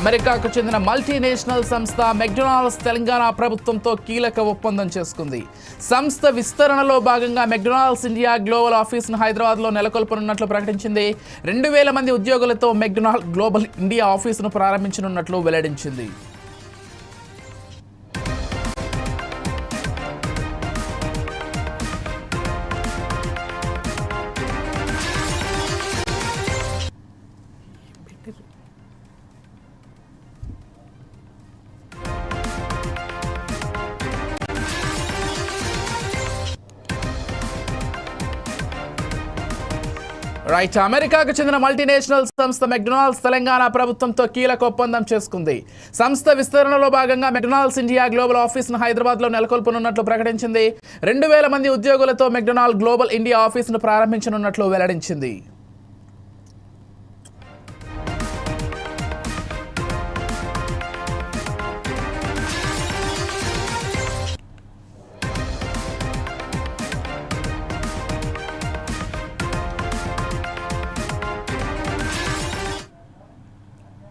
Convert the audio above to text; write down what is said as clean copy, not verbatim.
అమెరికాకు చెందిన మల్టీనేషనల్ సంస్థ మెక్డొనాల్డ్స్ తెలంగాణ ప్రభుత్వంతో కీలక ఒప్పందం చేసుకుంది. సంస్థ విస్తరణలో భాగంగా మెక్డొనాల్డ్స్ ఇండియా గ్లోబల్ ఆఫీసును హైదరాబాద్లో నెలకొల్పనున్నట్లు ప్రకటించింది. 2000 మంది ఉద్యోగులతో మెక్డొనాల్డ్ గ్లోబల్ ఇండియా ఆఫీసును ప్రారంభించనున్నట్లు వెల్లడించింది. అమెరికాకు చెందిన మల్టీనేషనల్ సంస్థ మెక్డొనాల్డ్స్ తెలంగాణ ప్రభుత్వంతో కీలక ఒప్పందం చేసుకుంది. సంస్థ విస్తరణలో భాగంగా మెక్డొనాల్డ్స్ ఇండియా గ్లోబల్ ఆఫీసును హైదరాబాద్లో నెలకొల్పనున్నట్లు ప్రకటించింది. 2000 మంది ఉద్యోగులతో మెక్డొనాల్డ్ గ్లోబల్ ఇండియా ఆఫీసును ప్రారంభించనున్నట్లు వెల్లడించింది.